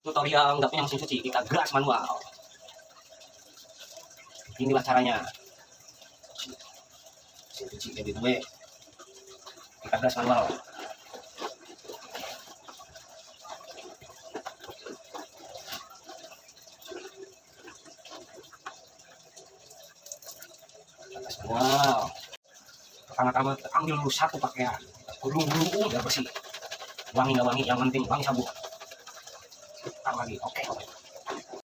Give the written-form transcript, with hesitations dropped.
tutorial nggak punya mesin cuci, kita gas manual. Inilah caranya. Mesin cuci jadi gue, kita gas manual. Gas manual. Pertama-tama ambil dulu satu pakaian, gulung dulu biar bersih. Wangi nggak wangi, yang penting wangi sabun. Taruh lagi, oke.